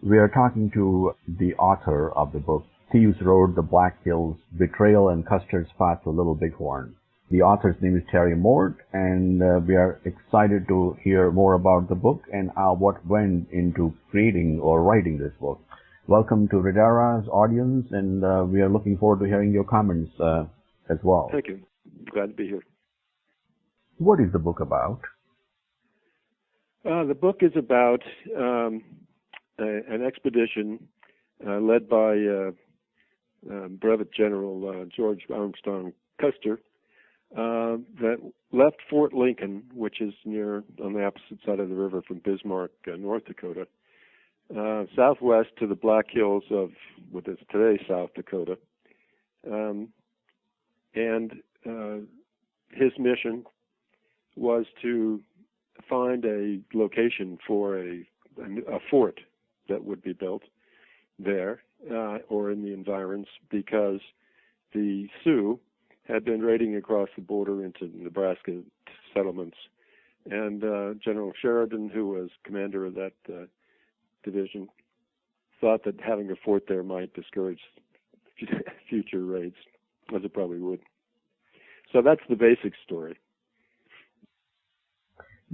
We are talking to the author of the book, Thieves Road, the Black Hills, Betrayal, and Custer's Path to Little Bighorn. The author's name is Terry Mort, and we are excited to hear more about the book and what went into creating or writing this book. Welcome to Radara's audience, and we are looking forward to hearing your comments as well. Thank you. Glad to be here. What is the book about? The book is about an expedition led by Brevet General George Armstrong Custer that left Fort Lincoln, which is on the opposite side of the river from Bismarck, North Dakota, southwest to the Black Hills of what is today South Dakota. And his mission was to find a location for a fort that would be built there or in the environs, because the Sioux had been raiding across the border into Nebraska settlements, and General Sheridan, who was commander of that division, thought that having a fort there might discourage future raids, as it probably would. So that's the basic story.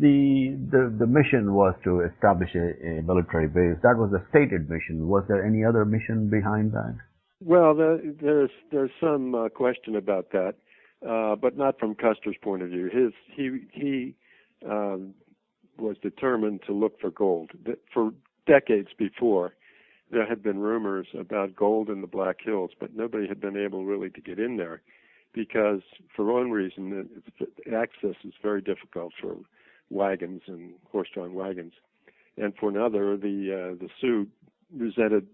The mission was to establish a military base. That was a stated mission. Was there any other mission behind that? Well, there's some question about that, but not from Custer's point of view. He was determined to look for gold. For decades before, there had been rumors about gold in the Black Hills, but nobody had been able really to get in there because, for one reason, access is very difficult for wagons and horse-drawn wagons, and for another, the Sioux resented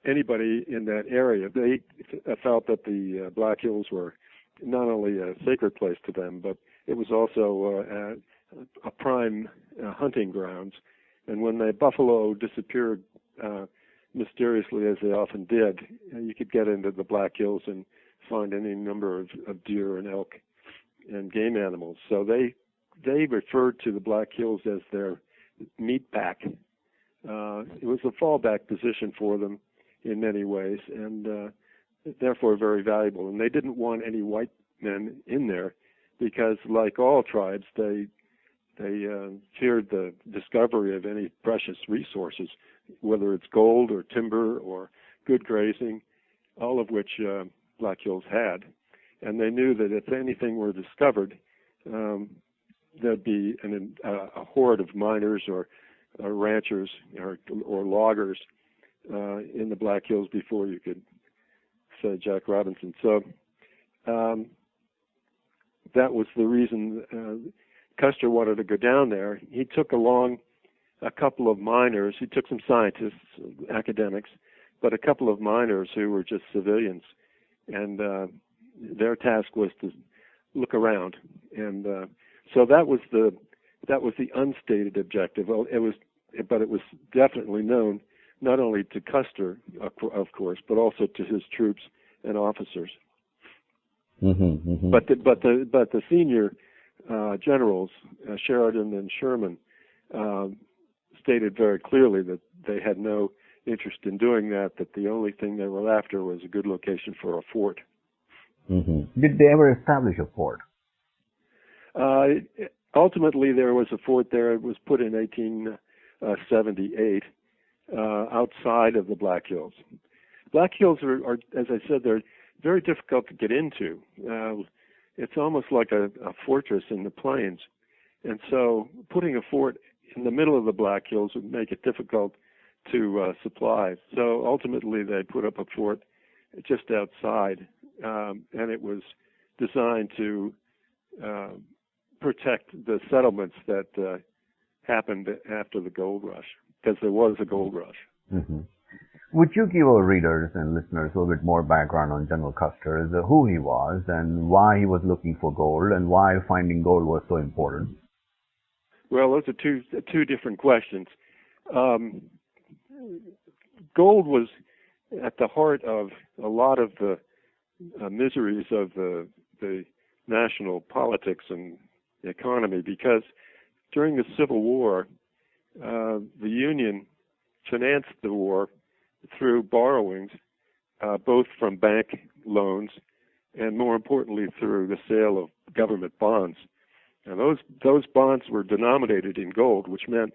anybody in that area. They felt that the Black Hills were not only a sacred place to them, but it was also a prime hunting grounds. And when the buffalo disappeared mysteriously, as they often did, you could get into the Black Hills and find any number of deer and elk and game animals. So they referred to the Black Hills as their meat pack. It was a fallback position for them in many ways, and therefore very valuable. And they didn't want any white men in there because, like all tribes, they feared the discovery of any precious resources, whether it's gold or timber or good grazing, all of which Black Hills had. And they knew that if anything were discovered, there'd be a horde of miners or ranchers or loggers in the Black Hills before you could say Jack Robinson. So that was the reason Custer wanted to go down there. He took along a couple of miners. He took some scientists, academics, but a couple of miners who were just civilians, and their task was to look around. And so that was the unstated objective. Well, but it was definitely known not only to Custer, of course, but also to his troops and officers. Mm-hmm, mm-hmm. But the senior generals, Sheridan and Sherman, stated very clearly that they had no interest in doing that. That the only thing they were after was a good location for a fort. Mm-hmm. Did they ever establish a fort? Ultimately, there was a fort there. It was put in 1878 outside of the Black Hills. Black Hills are, as I said, they're very difficult to get into. It's almost like a fortress in the plains. And so putting a fort in the middle of the Black Hills would make it difficult to supply. So ultimately, they put up a fort just outside, and it was designed to protect the settlements that happened after the gold rush, because there was a gold rush. Mm-hmm. Would you give our readers and listeners a little bit more background on General Custer, who he was and why he was looking for gold and why finding gold was so important? Well, those are two different questions. Gold was at the heart of a lot of the miseries of the national politics and economy, because during the Civil War, the Union financed the war through borrowings, both from bank loans and, more importantly, through the sale of government bonds. And those bonds were denominated in gold, which meant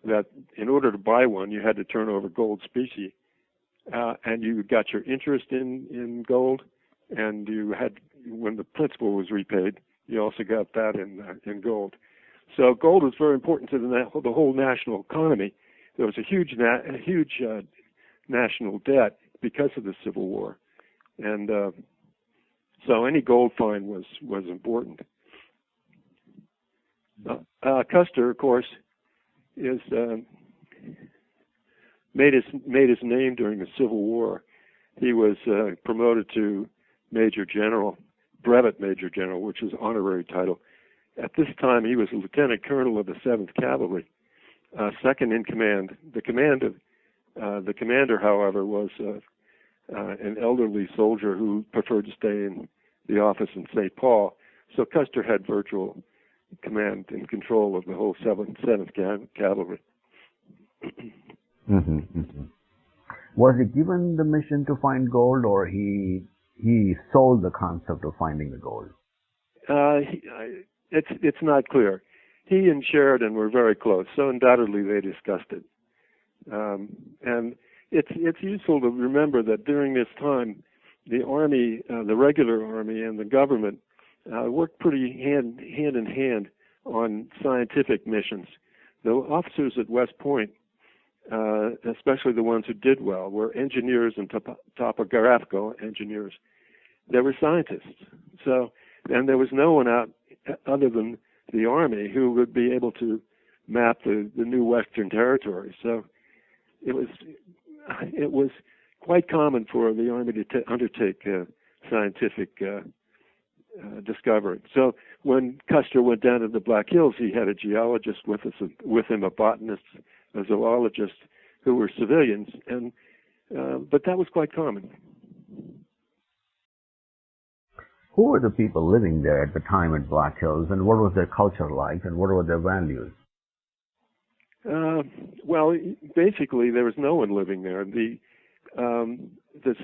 that in order to buy one, you had to turn over gold specie, and you got your interest in gold, and you had, when the principal was repaid, you also got that in gold. So gold was very important to the whole national economy. There was a huge national debt because of the Civil War, and so any gold find was important. Custer, of course, is made his name during the Civil War. He was promoted to Major General, Brevet Major General, which is an honorary title. At this time, he was a Lieutenant Colonel of the 7th Cavalry, second in command. The commander, however, was an elderly soldier who preferred to stay in the office in St. Paul. So Custer had virtual command and control of the whole 7th Cavalry. Was he given the mission to find gold, or he sold the concept of finding the gold? It's not clear. He and Sheridan were very close, so undoubtedly they discussed it. And it's useful to remember that during this time, the Army, the regular Army, and the government worked pretty hand in hand on scientific missions. The officers at West Point, especially the ones who did well, were engineers and topographical engineers. They were scientists. So, and there was no one out other than the Army who would be able to map the new Western Territory. So it was quite common for the Army to undertake scientific discovery. So when Custer went down to the Black Hills, he had a geologist with him, a botanist, a zoologist, who were civilians, and but that was quite common. Who were the people living there at the time at Black Hills, and what was their culture like, and what were their values? Well, basically, there was no one living there. The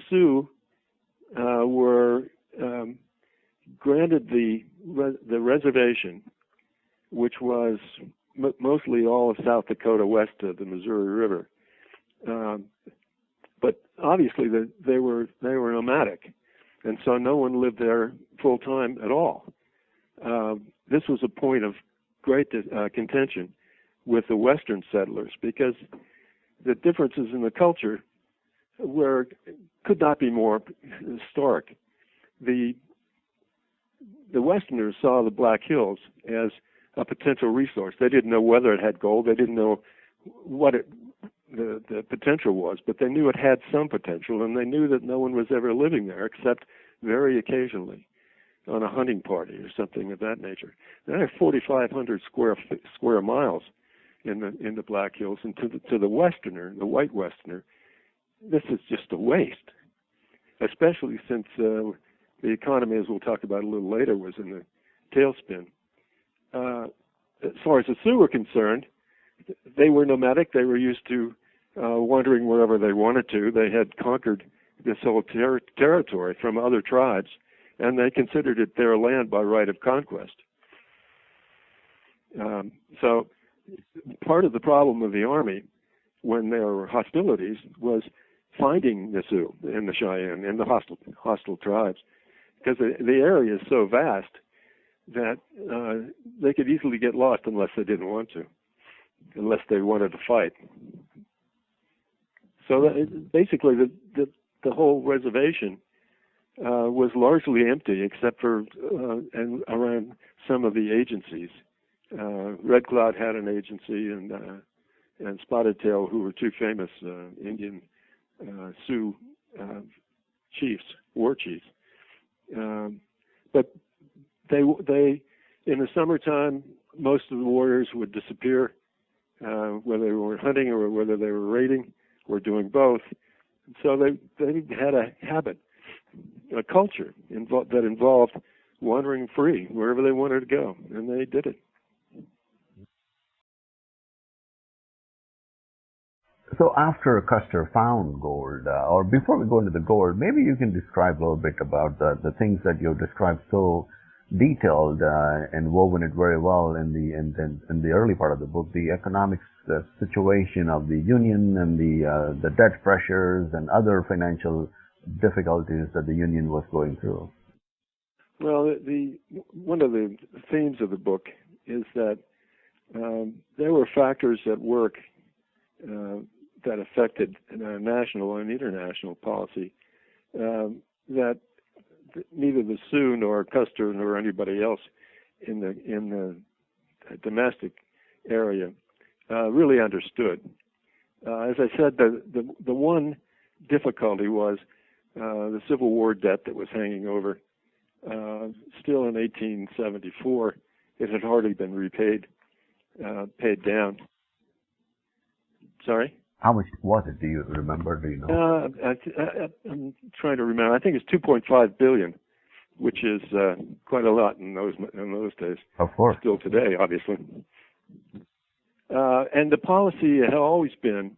Sioux were granted the reservation, which was mostly all of South Dakota west of the Missouri River. But obviously, they were nomadic, and so no one lived there full time at all. This was a point of great contention with the Western settlers, because the differences in the culture could not be more stark. The Westerners saw the Black Hills as a potential resource. They didn't know whether it had gold. They didn't know what the potential was, but they knew it had some potential, and they knew that no one was ever living there except very occasionally on a hunting party or something of that nature. There are 4,500 square miles in the Black Hills, and to the Westerner, the white Westerner, this is just a waste, especially since the economy, as we'll talk about a little later, was in the tailspin. As far as the Sioux were concerned, they were nomadic. They were used to wandering wherever they wanted to. They had conquered this whole territory from other tribes, and they considered it their land by right of conquest. So part of the problem of the Army when there were hostilities was finding the Sioux and the Cheyenne and the hostile tribes, because the area is so vast that they could easily get lost unless they didn't want to, unless they wanted to fight. So basically the whole reservation was largely empty except for and around some of the agencies. Red Cloud had an agency, and Spotted Tail, who were two famous Indian Sioux chiefs, war chiefs. But they in the summertime, most of the warriors would disappear, whether they were hunting or whether they were raiding or doing both. So they had a habit, a culture that involved wandering free wherever they wanted to go, and they did it. So after Custer found gold, or before we go into the gold, maybe you can describe a little bit about the things that you've described so detailed and woven it very well in the early part of the book, the economic situation of the Union and the debt pressures and other financial difficulties that the Union was going through. Well, one of the themes of the book is that there were factors at work that affected national and international policy that neither the Sioux nor Custer nor anybody else in the domestic area really understood. As I said, the one difficulty was the Civil War debt that was hanging over. Still in 1874, it had hardly been paid down. Sorry? How much was it? Do you remember? Do you know? I'm trying to remember. I think it's 2.5 billion, which is quite a lot in those days. Of course. Still today, obviously. And the policy had always been,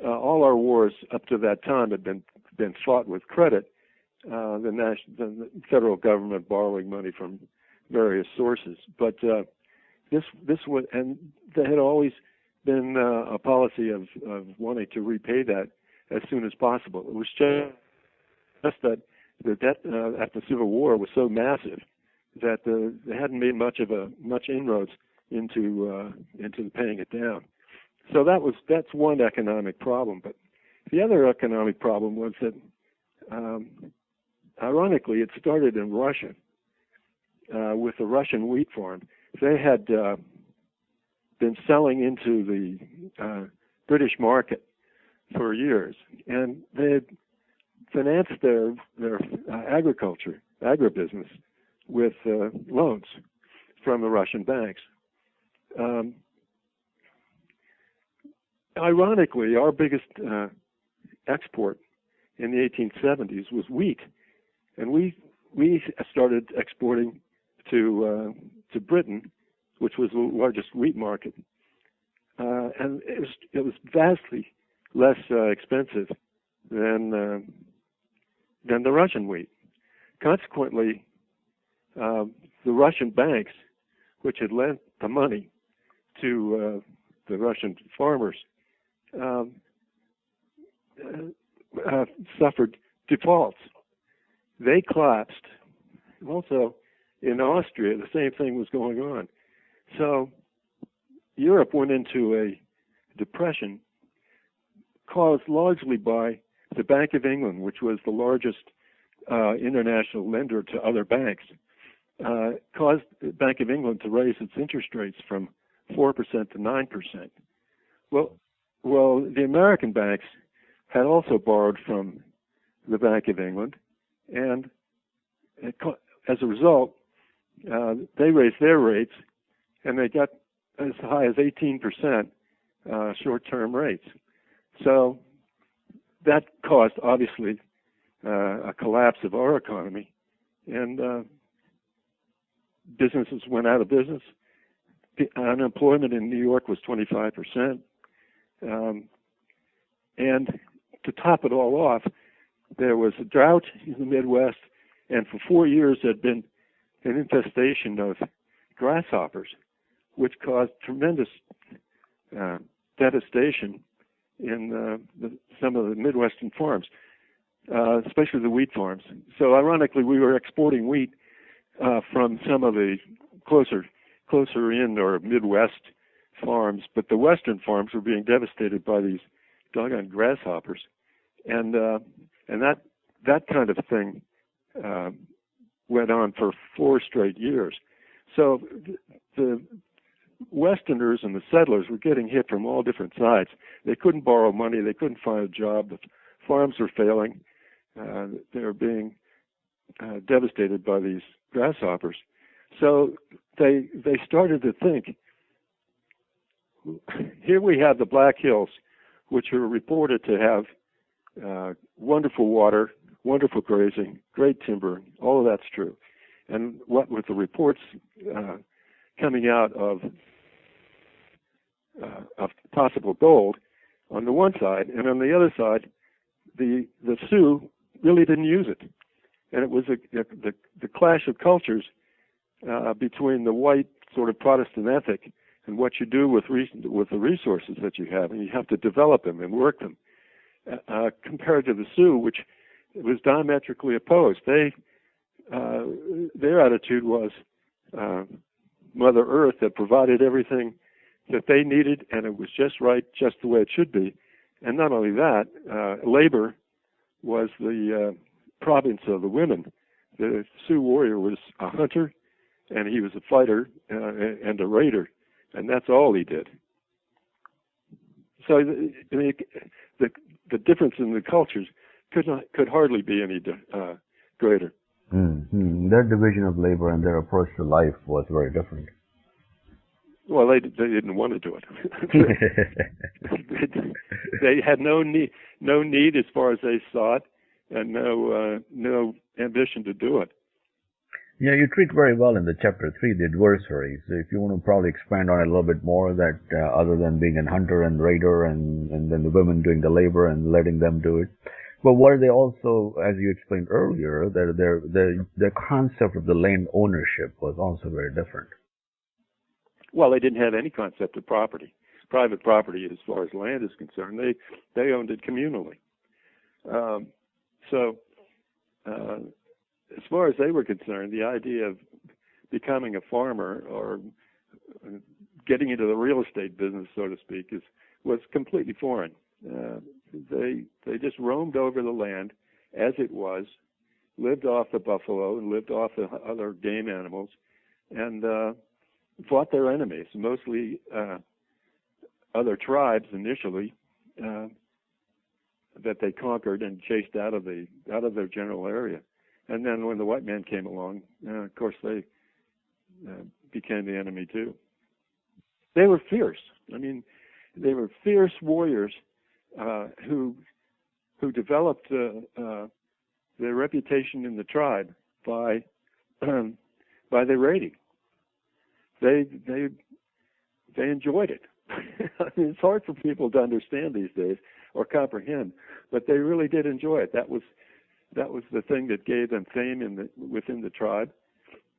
all our wars up to that time had been fought with credit. The federal government borrowing money from various sources, but this was, and there had always been a policy of wanting to repay that as soon as possible. It was just that the debt after the Civil War was so massive that they hadn't made much inroads into paying it down. So that's one economic problem. But the other economic problem was that, ironically, it started in Russia with the Russian wheat farm. They had been selling into the British market for years, and they had financed their agribusiness with loans from the Russian banks. Ironically, our biggest export in the 1870s was wheat, and we started exporting to Britain, which was the largest wheat market, and it was vastly less expensive than the Russian wheat. Consequently, the Russian banks, which had lent the money to the Russian farmers, suffered defaults. They collapsed. Also, in Austria, the same thing was going on. So Europe went into a depression caused largely by the Bank of England, which was the largest international lender to other banks, caused the Bank of England to raise its interest rates from 4% to 9%. Well, the American banks had also borrowed from the Bank of England, and as a result, they raised their rates, and they got as high as 18% short-term rates. So that caused, obviously, a collapse of our economy, and businesses went out of business. The unemployment in New York was 25%. And to top it all off, there was a drought in the Midwest, and for 4 years there had been an infestation of grasshoppers, which caused tremendous devastation in some of the Midwestern farms, especially the wheat farms. So ironically, we were exporting wheat from some of the closer in or Midwest farms, but the Western farms were being devastated by these doggone grasshoppers, and that kind of thing went on for 4 straight years. So the Westerners and the settlers were getting hit from all different sides. They couldn't borrow money. They couldn't find a job. The farms were failing. They were being devastated by these grasshoppers. So they started to think, here we have the Black Hills, which are reported to have wonderful water, wonderful grazing, great timber. All of that's true. And what with the reports coming out of possible gold, on the one side, and on the other side, the Sioux really didn't use it, and it was the clash of cultures between the white sort of Protestant ethic and what you do with the resources that you have, and you have to develop them and work them, compared to the Sioux, which was diametrically opposed. Their attitude was Mother Earth that provided everything that they needed, and it was just right, just the way it should be. And not only that, labor was the province of the women. The Sioux warrior was a hunter, and he was a fighter and a raider, and that's all he did. So the difference in the cultures could hardly be any greater. Mm-hmm. Their division of labor and their approach to life was very different. Well, they didn't want to do it. They had no need as far as they saw it, and no ambition to do it. Yeah, you treat very well in the chapter 3 the adversaries. If you want to probably expand on it a little bit more, that other than being a hunter and raider, and then the women doing the labor and letting them do it. But were they also, as you explained earlier, their concept of the land ownership was also very different? Well, they didn't have any concept of property, private property as far as land is concerned. They owned it communally. As far as they were concerned, the idea of becoming a farmer or getting into the real estate business, so to speak, was completely foreign. They just roamed over the land as it was, lived off the buffalo and lived off the other game animals, and fought their enemies, mostly other tribes initially that they conquered and chased out of their general area. And then when the white man came along, of course they became the enemy too. They were fierce. I mean, they were fierce warriors who developed their reputation in the tribe by their raiding. They enjoyed it. I mean, it's hard for people to understand these days or comprehend, but they really did enjoy it. That was the thing that gave them fame within the tribe.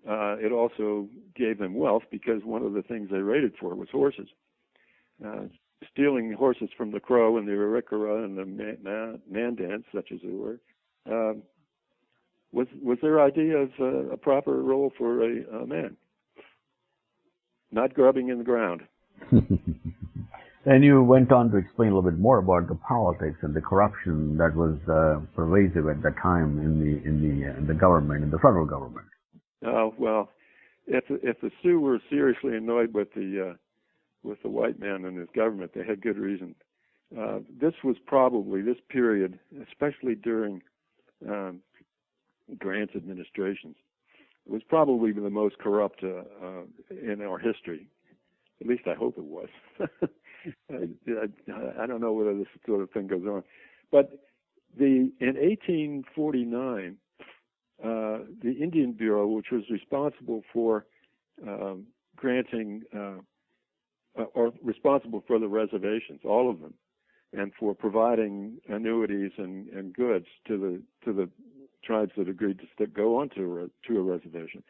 It also gave them wealth, because one of the things they raided for was horses. Stealing horses from the Crow and the Arikara and the Mandans, such as they were, was their idea of a proper role for a man. Not grubbing in the ground. And you went on to explain a little bit more about the politics and the corruption that was pervasive at that time in the government, in the federal government. Well, if the Sioux were seriously annoyed with the white man and his government, they had good reason. This period, especially during Grant's administrations, was probably the most corrupt in our history. At least I hope it was. I don't know whether this sort of thing goes on. But in 1849, the Indian Bureau, which was responsible for granting or responsible for the reservations, all of them, and for providing annuities and goods to the tribes that agreed to go on to a reservation.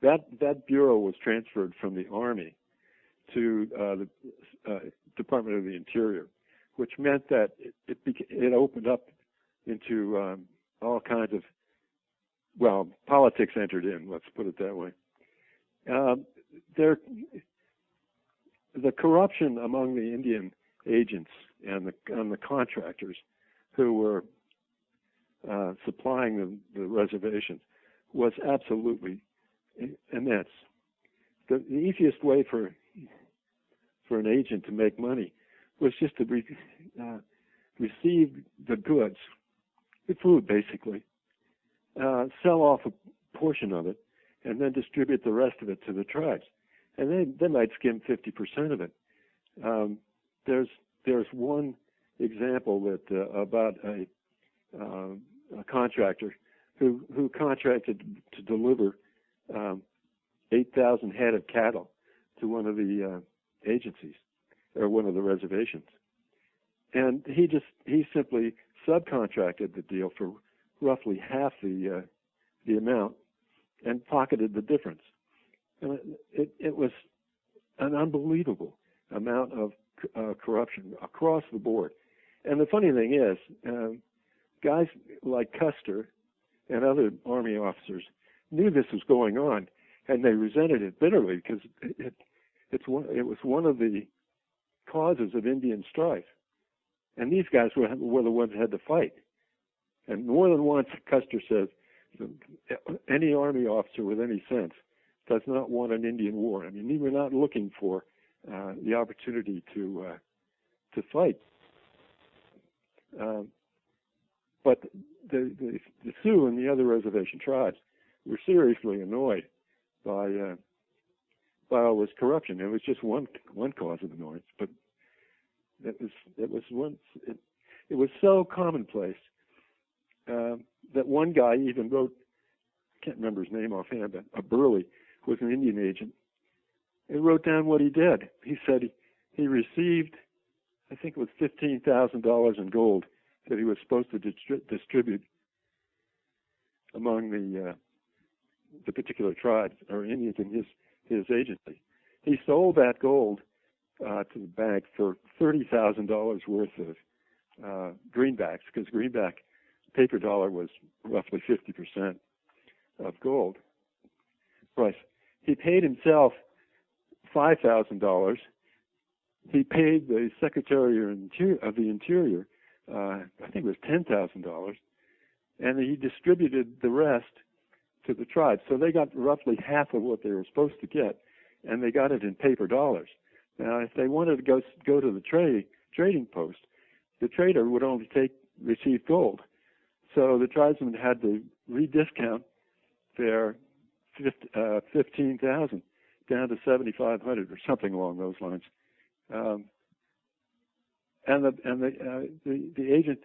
That bureau was transferred from the Army to the Department of the Interior, which meant that it opened up into all kinds of, politics entered in, let's put it that way. The corruption among the Indian agents and the contractors who were supplying the reservations was absolutely immense. The easiest way for an agent to make money was just to receive the goods, the food basically, sell off a portion of it, and then distribute the rest of it to the tribes. And they might skim 50% of it. There's one example that about a contractor who contracted to deliver 8,000 head of cattle to one of the agencies or one of the reservations. And he simply subcontracted the deal for roughly half the amount and pocketed the difference. And it was an unbelievable amount of corruption across the board. And the funny thing is, guys like Custer and other Army officers knew this was going on, and they resented it bitterly because it was one of the causes of Indian strife. And these guys were the ones that had to fight. And more than once, Custer says, any Army officer with any sense does not want an Indian war. I mean, we're not looking for the opportunity to fight. But the Sioux and the other reservation tribes were seriously annoyed by all this corruption. It was just one cause of annoyance, but it was so commonplace that one guy even wrote, I can't remember his name offhand, but a Burley was an Indian agent. He wrote down what he did. He said he received, I think it was $15,000 in gold that he was supposed to distribute among the particular tribes or Indians in his agency. He sold that gold to the bank for $30,000 worth of greenbacks, because greenback paper dollar was roughly 50% of gold price. He paid himself $5,000. He paid the Secretary of the Interior, I think it was $10,000, and he distributed the rest to the tribes. So they got roughly half of what they were supposed to get, and they got it in paper dollars. Now, if they wanted to go to the trading post, the trader would only receive gold. So the tribesmen had to rediscount their $15,000 down to $7,500 or something along those lines. And the agent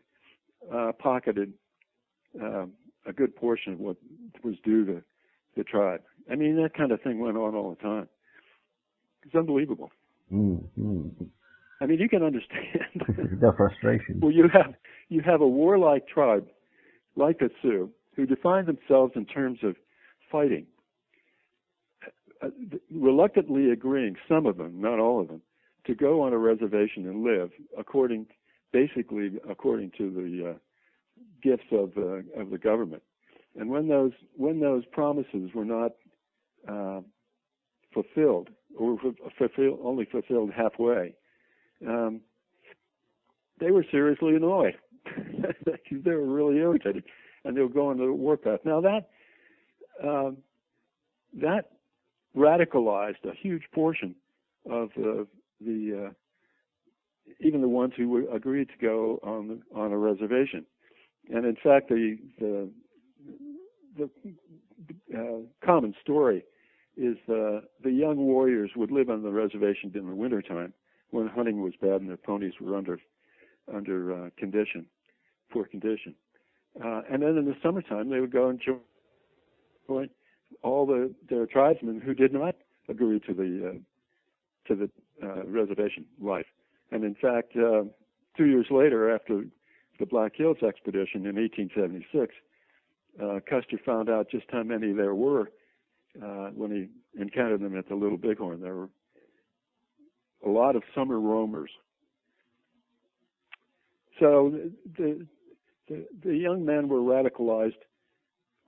pocketed a good portion of what was due to the tribe. I mean, that kind of thing went on all the time. It's unbelievable. Mm-hmm. I mean, you can understand the frustration. Well, you have a warlike tribe like the Sioux who define themselves in terms of fighting, reluctantly agreeing, some of them, not all of them, to go on a reservation and live basically according to the gifts of the government. And when those promises were not fulfilled, or only fulfilled halfway, they were seriously annoyed. They were really irritated, and they were going to the warpath. Now that radicalized a huge portion of even the ones who agreed to go on a reservation. And in fact, the common story is the young warriors would live on the reservation in the wintertime when hunting was bad and their ponies were under poor condition. And then in the summertime, they would go and join all their tribesmen who did not agree to the reservation life. And in fact, 2 years later, after the Black Hills expedition in 1876, Custer found out just how many there were when he encountered them at the Little Bighorn. There were a lot of summer roamers. So the young men were radicalized,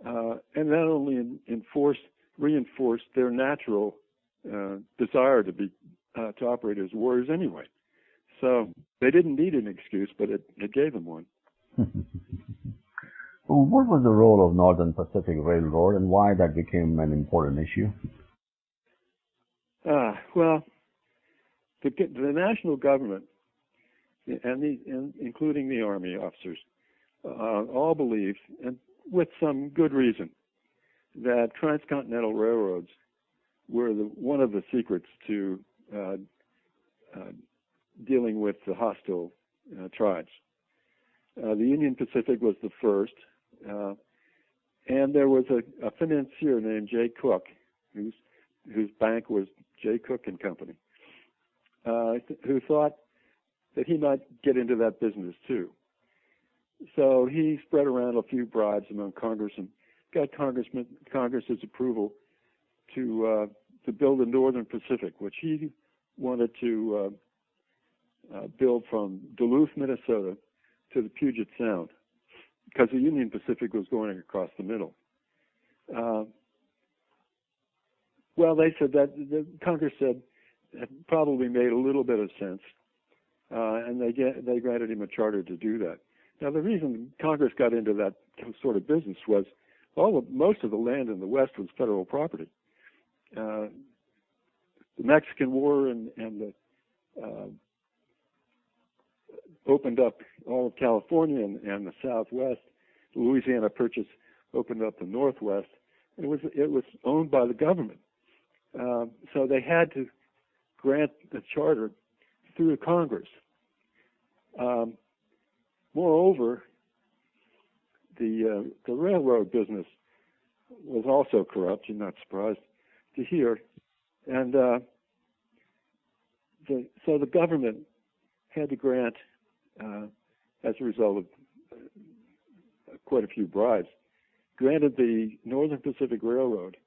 and not only reinforced their natural desire to operate as warriors anyway. So they didn't need an excuse, but it gave them one. What was the role of Northern Pacific Railroad, and why that became an important issue? Well, the national government, and including the Army officers, all believed, and with some good reason, that transcontinental railroads were one of the secrets to dealing with the hostile tribes. The Union Pacific was the first, and there was a financier named J. Cook, whose bank was J. Cook and Company, who thought that he might get into that business too. So he spread around a few bribes among Congress and got Congress's approval to build the Northern Pacific, which he wanted to build from Duluth, Minnesota, to the Puget Sound, because the Union Pacific was going across the middle. Well, they said that Congress said it probably made a little bit of sense, and they granted him a charter to do that. Now, the reason Congress got into that sort of business was most of the land in the West was federal property. The Mexican War and the opened up all of California and the Southwest. Louisiana Purchase opened up the Northwest. It was owned by the government, so they had to grant the charter through Congress. Moreover, the railroad business was also corrupt. You're not surprised to hear, and so the government had to grant, as a result of quite a few bribes, granted the Northern Pacific Railroad,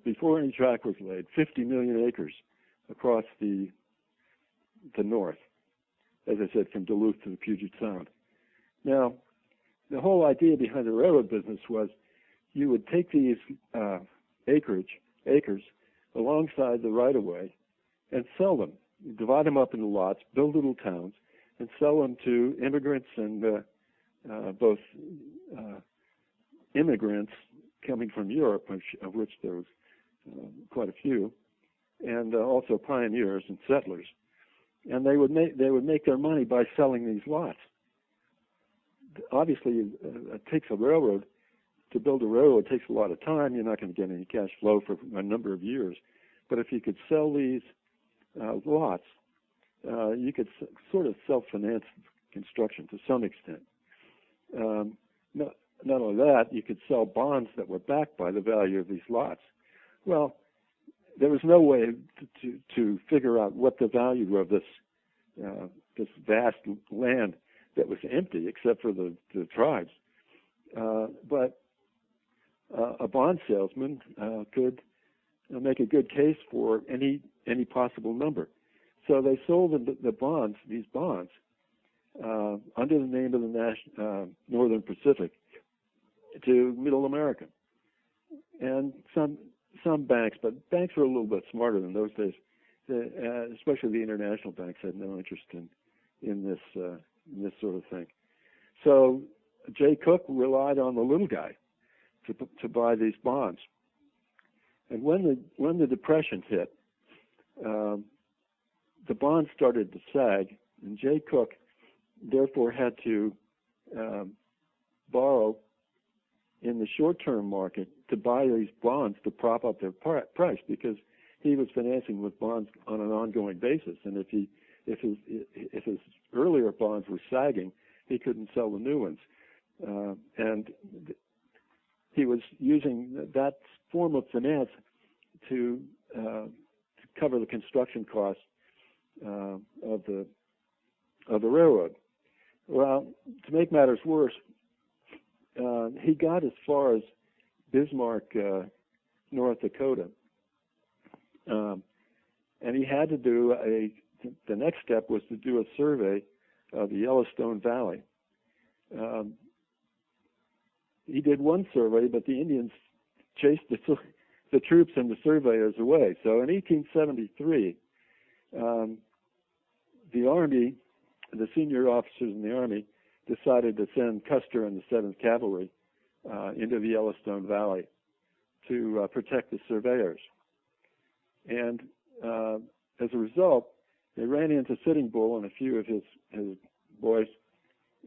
before any track was laid, 50 million acres across the north, as I said, from Duluth to the Puget Sound. Now, the whole idea behind the railroad business was you would take these acres alongside the right-of-way and sell them, divide them up into lots, build little towns, and sell them to immigrants and both immigrants coming from Europe, of which there was quite a few, and also pioneers and settlers. And they would make their money by selling these lots. Obviously, it takes a railroad to build a railroad. It takes a lot of time. You're not going to get any cash flow for a number of years. But if you could sell these lots, you could sort of self-finance construction to some extent. Not only that, you could sell bonds that were backed by the value of these lots. Well, there was no way to figure out what the value of this vast land that was empty, except for the tribes. But a bond salesman could make a good case for any possible number. So they sold these bonds, under the name of the Northern Pacific, to Middle America, and some banks, but banks were a little bit smarter in those days. Especially the international banks had no interest in this sort of thing. So Jay Cook relied on the little guy to buy these bonds. And when the Depression hit, the bonds started to sag, and Jay Cook therefore had to borrow in the short-term market to buy these bonds to prop up their price, because he was financing with bonds on an ongoing basis, and if his earlier bonds were sagging, he couldn't sell the new ones, and he was using that form of finance to cover the construction costs of the railroad. Well, to make matters worse, he got as far as Bismarck, North Dakota, and he had to do the next step was to do a survey of the Yellowstone Valley. He did one survey, but the Indians chased the troops and the surveyors away. So in 1873, the Army, the senior officers in the Army, decided to send Custer and the 7th Cavalry into the Yellowstone Valley to protect the surveyors. And as a result, they ran into Sitting Bull and a few of his boys,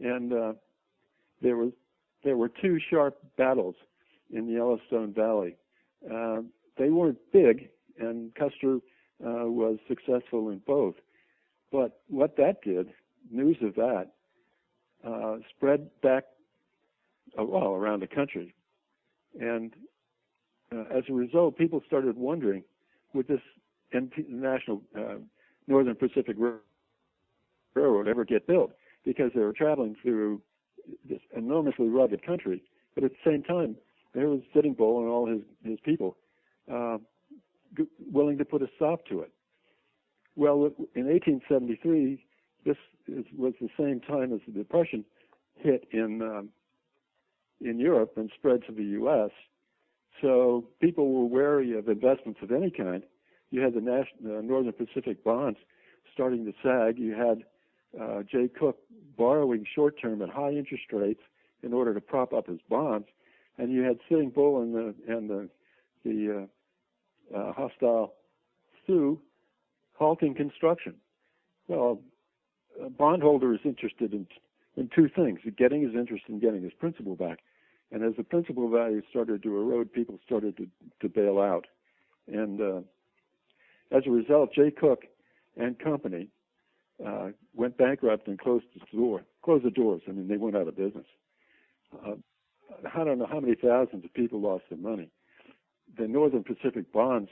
and there were two sharp battles in the Yellowstone Valley. They weren't big, and Custer was successful in both. But what that did, news of that, spread back around the country. And as a result, people started wondering, would this National Northern Pacific Railroad railroad ever get built because they were traveling through this enormously rugged country. But at the same time, there was Sitting Bull and all his people willing to put a stop to it. Well, in 1873, was the same time as the Depression hit in Europe and spread to the U.S. So people were wary of investments of any kind. You had the Northern Pacific bonds starting to sag. You had Jay Cook borrowing short-term at high interest rates in order to prop up his bonds, and you had Sitting Bull and the hostile Sioux halting construction. Well, a bondholder is interested in two things: getting his interest and getting his principal back. And as the principal value started to erode, people started to bail out. And as a result, Jay Cook and company went bankrupt and closed the doors. I mean, they went out of business. I don't know how many thousands of people lost their money. The Northern Pacific bonds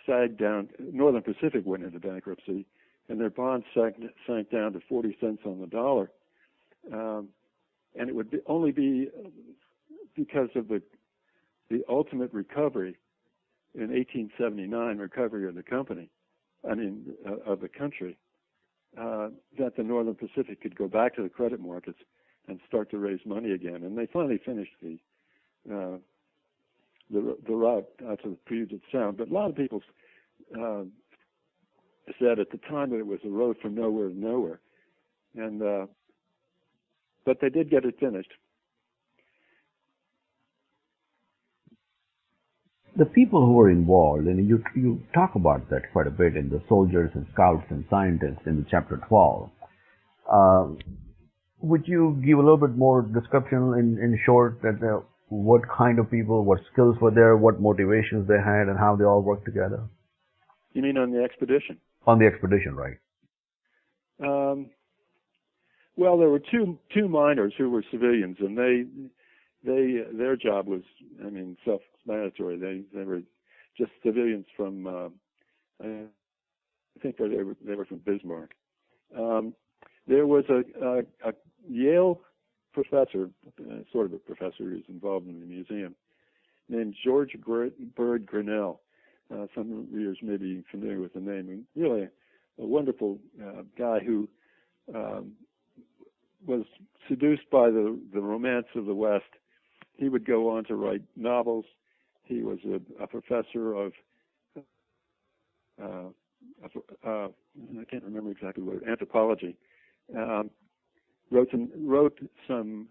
sagged down. Northern Pacific went into bankruptcy, and their bonds sank down to 40 cents on the dollar. And it would only be because of the ultimate recovery in 1879, recovery of the company, of the country, that the Northern Pacific could go back to the credit markets and start to raise money again. And they finally finished the route out to the Puget Sound. But a lot of people said at the time that it was a road from nowhere to nowhere. And but they did get it finished. The people who were involved, and you talk about that quite a bit in the soldiers and scouts and scientists in chapter 12. Would you give a little bit more description in short that what kind of people, what skills were there, what motivations they had, and how they all worked together? You mean on the expedition? On the expedition, right. Well, there were two miners who were civilians, and their job was, self-explanatory. They were just civilians from, I think they were from Bismarck. There was a Yale professor, sort of a professor who's involved in the museum, named George Bird Grinnell. Some readers may be familiar with the name. And really a wonderful guy who was seduced by the romance of the West. He would go on to write novels. He was a professor of I can't remember exactly what, anthropology. Wrote some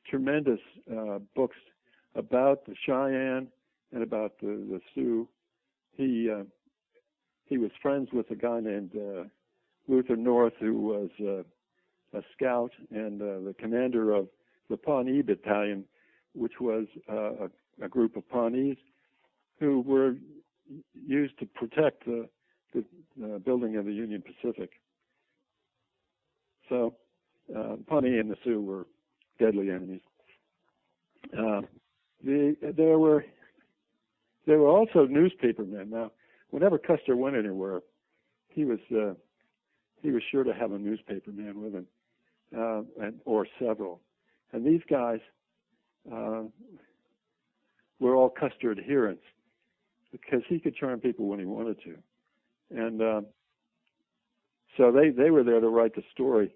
tremendous books about the Cheyenne and about the Sioux. He was friends with a guy named Luther North, who was a scout and the commander of the Pawnee Battalion, which was a group of Pawnees who were used to protect the building of the Union Pacific. So Pawnee and the Sioux were deadly enemies. There were also newspapermen. Now, whenever Custer went anywhere, he was sure to have a newspaperman with him, or several. And these guys were all Custer adherents because he could charm people when he wanted to. And so they were there to write the story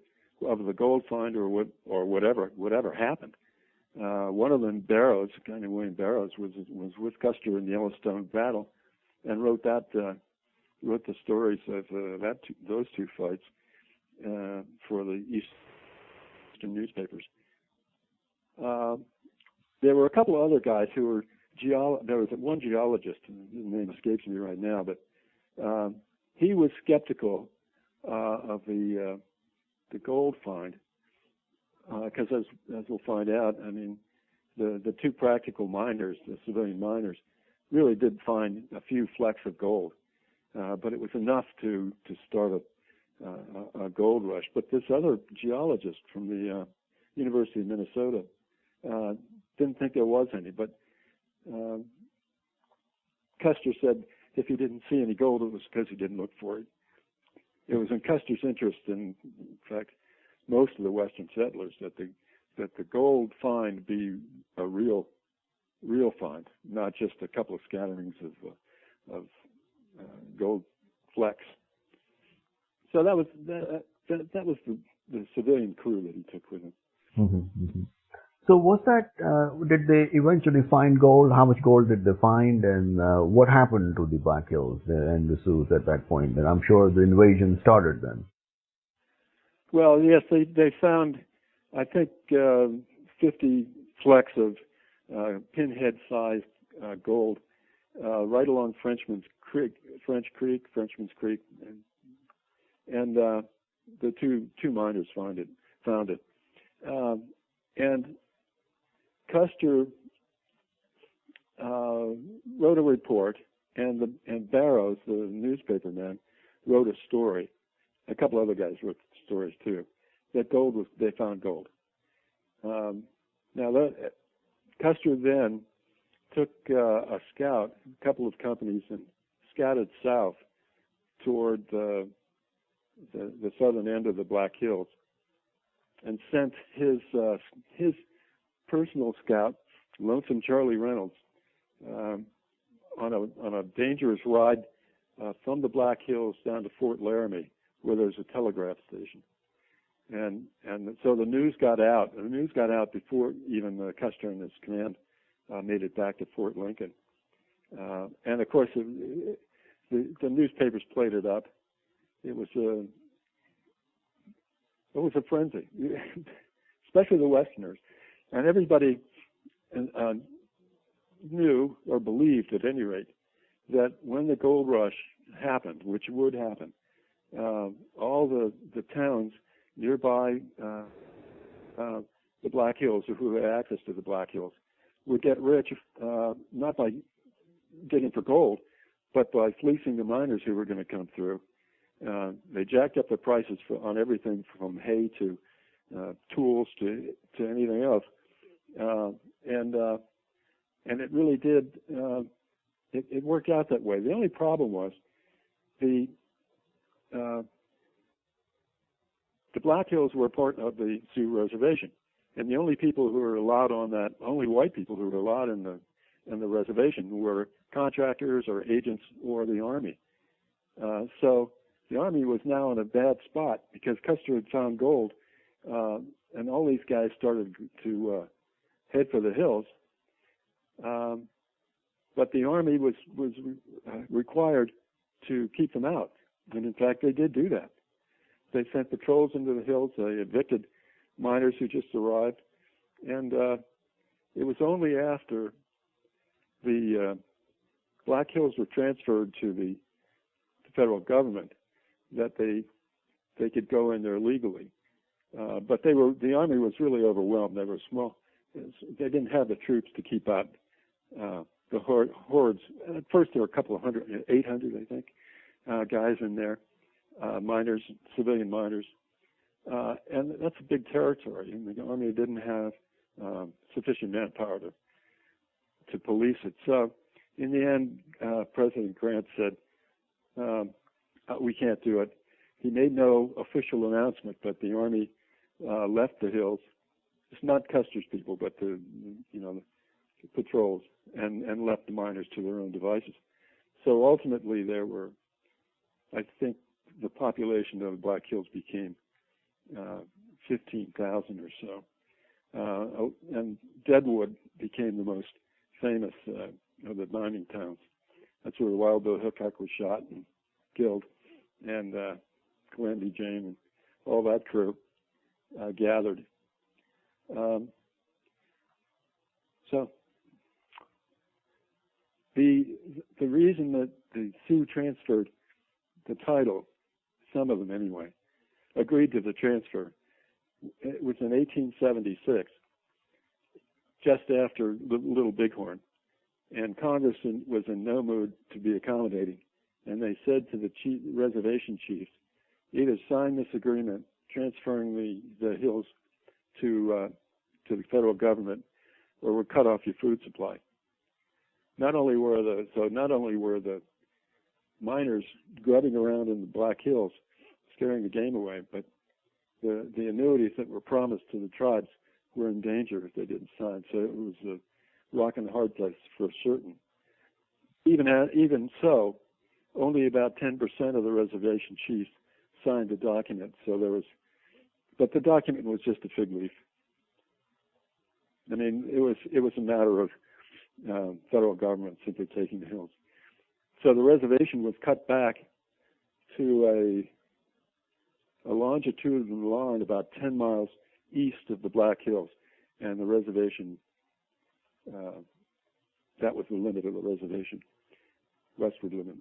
of the gold find or whatever happened. One of them, Barrows, a guy named William Barrows, was with Custer in the Yellowstone battle, and wrote the stories of those two fights for the Eastern newspapers. There were a couple of other guys who were there was one geologist, and his name escapes me right now, but he was skeptical of the gold find because, as we'll find out, the two practical miners, the civilian miners, really did find a few flecks of gold, but it was enough to start a gold rush. But this other geologist from the University of Minnesota didn't think there was any, but Custer said if he didn't see any gold, it was because he didn't look for it. it was in Custer's interest, in fact, most of the Western settlers, that the gold find be a real find, not just a couple of scatterings of gold flecks. So that was the civilian crew that he took with him. Mm-hmm, mm-hmm. So was that, did they eventually find gold? How much gold did they find? And what happened to the Black Hills and the Sioux at that point? And I'm sure the invasion started then. Well, yes, they found, I think, 50 flecks of pinhead-sized gold right along Frenchman's Creek, and the two miners found it. And Custer wrote a report, and Barrows, the newspaper man, wrote a story. A couple other guys wrote stories too. That they found gold. Now Custer then took a couple of companies, and scouted south toward the southern end of the Black Hills, and sent his personal scout, Lonesome Charlie Reynolds, on a dangerous ride from the Black Hills down to Fort Laramie, where there's a telegraph station. And so the news got out. The news got out before even Custer and his command made it back to Fort Lincoln. And of course, the newspapers played it up. It was a frenzy, especially the Westerners, and everybody knew or believed, at any rate, that when the gold rush happened, which would happen, all the towns nearby the Black Hills, or who had access to the Black Hills, would get rich, not by digging for gold, but by fleecing the miners who were going to come through. They jacked up the prices on everything from hay to tools to anything else, and it really did. It worked out that way. The only problem was the Black Hills were part of the Sioux reservation, and the only people who were allowed on that, only white people who were allowed in the reservation, were contractors or agents or the Army. So the Army was now in a bad spot because Custer had found gold, and all these guys started to head for the hills. But the Army was required to keep them out, and in fact they did do that. They sent patrols into the hills. They evicted miners who just arrived, and it was only after the Black Hills were transferred to the federal government that they could go in there legally. But the Army was really overwhelmed. They were small. They didn't have the troops to keep out the hordes. At first there were a couple of 800, I think, guys in there, miners, civilian miners. And that's a big territory, and the Army didn't have sufficient manpower to police it. So in the end, President Grant said, we can't do it. He made no official announcement, but the Army left the hills. It's not Custer's people, but the patrols, and left the miners to their own devices. So ultimately, there were, I think, the population of the Black Hills became 15,000 or so, and Deadwood became the most famous of the mining towns. That's where Wild Bill Hickok was shot and killed, and Calamity Jane and all that crew gathered. So the reason that the Sioux transferred the title, some of them anyway, agreed to the transfer, it was in 1876, just after Little Bighorn, and Congress was in no mood to be accommodating, and they said to the reservation chiefs, either sign this agreement transferring the hills to the federal government, or we'll cut off your food supply. Not only were the miners grubbing around in the Black Hills scaring the game away. But the annuities that were promised to the tribes were in danger if they didn't sign. So it was a rock and a hard place for certain. Even so, only about 10% of the reservation chiefs signed the document. But the document was just a fig leaf. I mean, it was a matter of federal government simply taking the hills. So the reservation was cut back to a longitudinal line about 10 miles east of the Black Hills, and the reservation, that was the limit of the reservation, westward limit.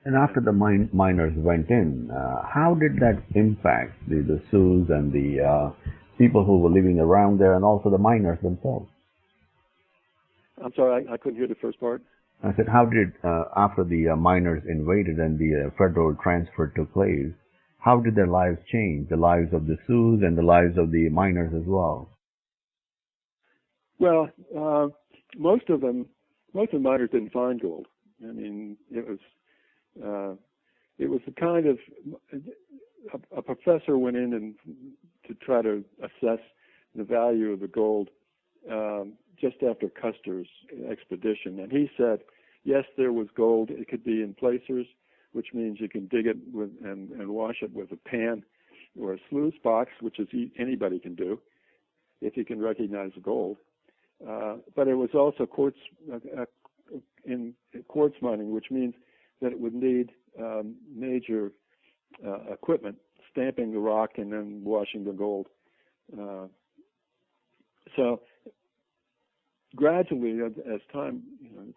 And after the miners went in, how did that impact the Sioux and the people who were living around there, and also the miners themselves? I'm sorry, I couldn't hear the first part. I said, how did, after the miners invaded and the federal transfer took place, how did their lives change, the lives of the Sioux and the lives of the miners as well? Well, most of the miners didn't find gold. I mean, it was the kind of, a professor went in and to try to assess the value of the gold just after Custer's expedition, and he said, yes, there was gold. It could be in placers, which means you can dig it and wash it with a pan, or a sluice box, which is anybody can do if you can recognize the gold. But it was also quartz mining, which means that it would need major equipment, stamping the rock and then washing the gold. So gradually, as time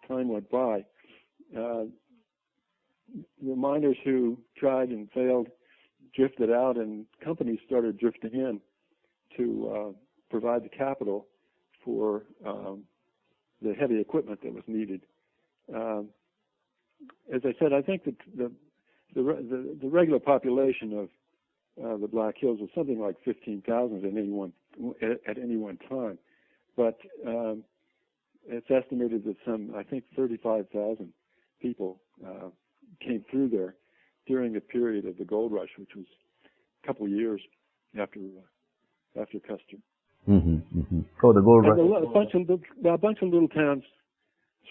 went by, the miners who tried and failed drifted out, and companies started drifting in to provide the capital for the heavy equipment that was needed. As I said, I think that the regular population of the Black Hills was something like 15,000 at any one time, but it's estimated that I think 35,000 people came through there during the period of the gold rush, which was a couple of years after Custer. Mm-hmm, mm-hmm. Oh, the gold rush. A bunch of little towns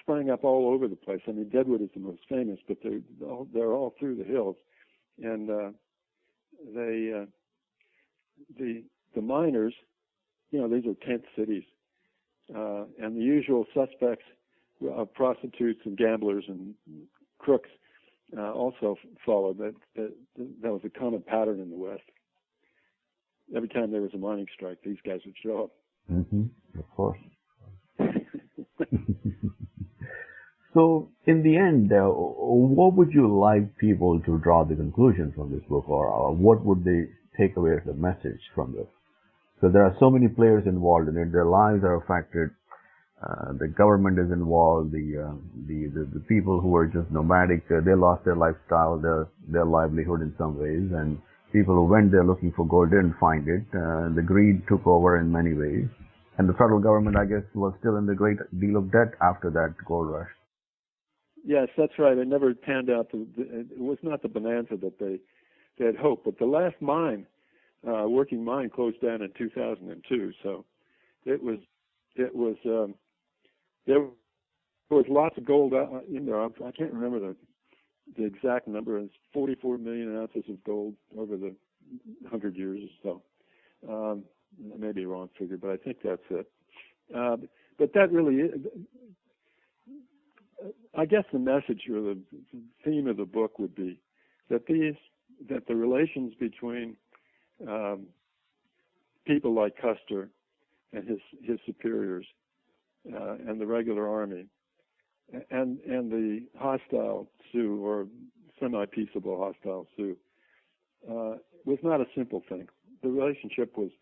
sprang up all over the place. I mean, Deadwood is the most famous, but they're all through the hills, and the miners, these are tent cities, and the usual suspects of prostitutes and gamblers and crooks also followed. That was a common pattern in the West. Every time there was a mining strike, these guys would show up. Mm-hmm. Of course. So, in the end, what would you like people to draw the conclusions from this book, or what would they take away as a message from this? So there are so many players involved in it. Their lives are affected. The government is involved. The people who are just nomadic, they lost their lifestyle, their livelihood in some ways, and people who went there looking for gold didn't find it. The greed took over in many ways, and the federal government, I guess, was still in the great deal of debt after that gold rush. Yes, that's right. It never panned out. It was not the bonanza that they had hoped. But the last mine, working mine, closed down in 2002. So there was lots of gold in there. I can't remember the exact number. It's 44 million ounces of gold over the 100 years or so. That may be a wrong figure, but I think that's it. But that really is, I guess the message or the theme of the book would be that the relations between people like Custer and his superiors and the regular army and the hostile Sioux, or semi-peaceable hostile Sioux, was not a simple thing. The relationship was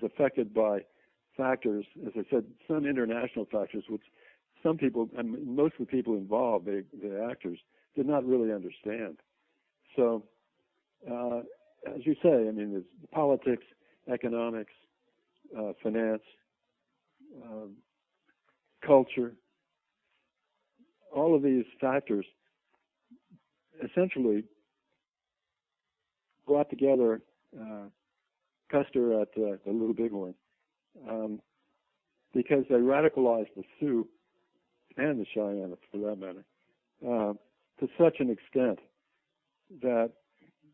affected by factors, as I said, some international factors, which some people, and most of the people involved, the actors, did not really understand. So, as you say, I mean, there's politics, economics, finance, culture. All of these factors essentially brought together Custer at the Little Bighorn because they radicalized the Sioux and the Cheyenne, for that matter, to such an extent that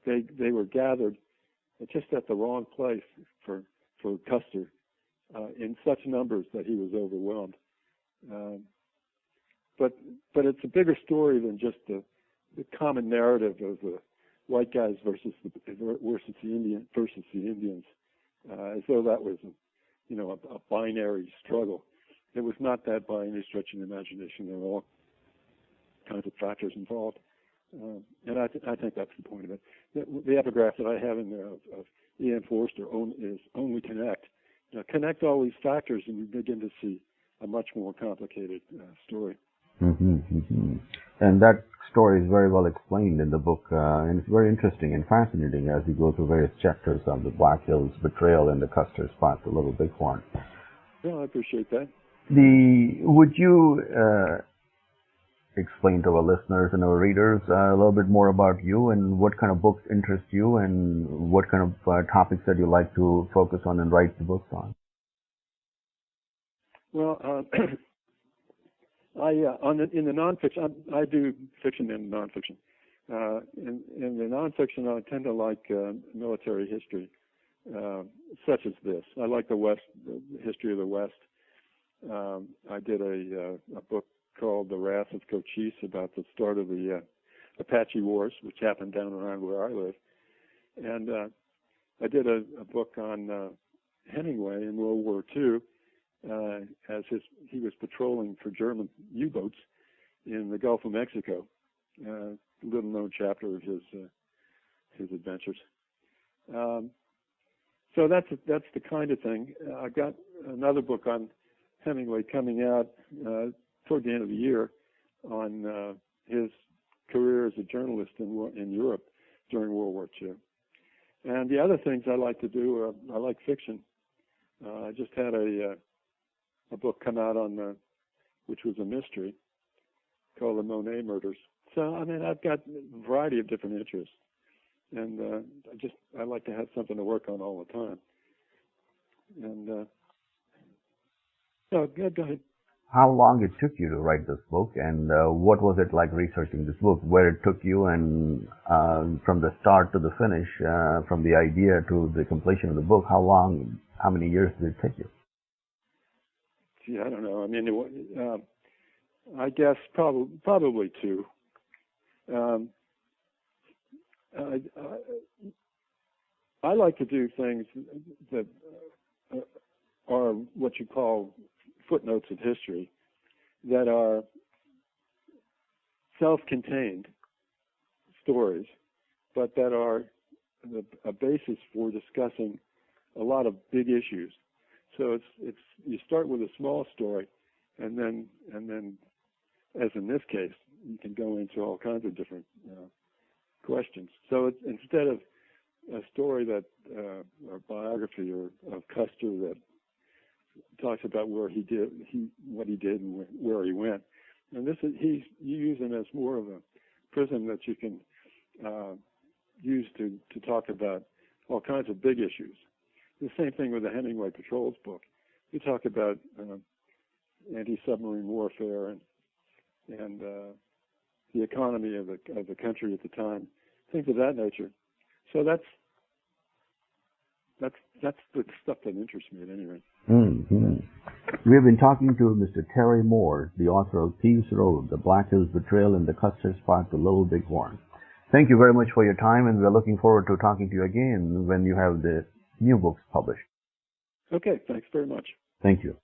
they were gathered just at the wrong place for Custer in such numbers that he was overwhelmed. But it's a bigger story than just the common narrative of the white guys versus the Indians, as though that was a binary struggle. It was not that by any stretch of the imagination. There were all kinds of factors involved, and I think that's the point of it. The epigraph that I have in there of E.M. Forster is only connect. Connect all these factors, and you begin to see a much more complicated story. Mm-hmm, mm-hmm. And that story is very well explained in the book, and it's very interesting and fascinating as you go through various chapters of the Black Hills Betrayal and the Custer Spot, the Little Bighorn. Yeah, I appreciate that. Would you explain to our listeners and our readers a little bit more about you and what kind of books interest you and what kind of topics that you like to focus on and write the books on? Well, in the nonfiction, I do fiction and nonfiction. In the nonfiction, I tend to like military history, such as this. I like the history of the West. I did a book called The Wrath of Cochise about the start of the Apache Wars, which happened down around where I live. And I did a book on Hemingway in World War II, as he was patrolling for German U-boats in the Gulf of Mexico. Little known chapter of his adventures. So that's the kind of thing. I've got another book on Hemingway coming out toward the end of the year on his career as a journalist in Europe during World War II. And the other things I like to do, I like fiction. I just had a book come out on which was a mystery called The Monet Murders. So I mean, I've got a variety of different interests, and I like to have something to work on all the time. And go ahead. How long it took you to write this book, and what was it like researching this book? Where it took you, and from the start to the finish, from the idea to the completion of the book, how many years did it take you? Gee, I don't know. I mean, I guess probably two. I like to do things that are what you call footnotes of history, that are self-contained stories, but that are a basis for discussing a lot of big issues. So it's you start with a small story, and then as in this case, you can go into all kinds of different questions. So instead of a story that or biography of Custer that talks about what he did and where he went, and you use him as more of a prism that you can use to talk about all kinds of big issues. The same thing with the Hemingway Patrols book. You talk about anti-submarine warfare and the economy of the country at the time, things of that nature. So that's the stuff that interests me at any rate. Mm-hmm. We have been talking to Mr. Terry Mort, the author of Thieves Road, The Black Hills Betrayal, and the Custer Spot, the Little Bighorn. Thank you very much for your time, and we're looking forward to talking to you again when you have the new books published. Okay, thanks very much. Thank you.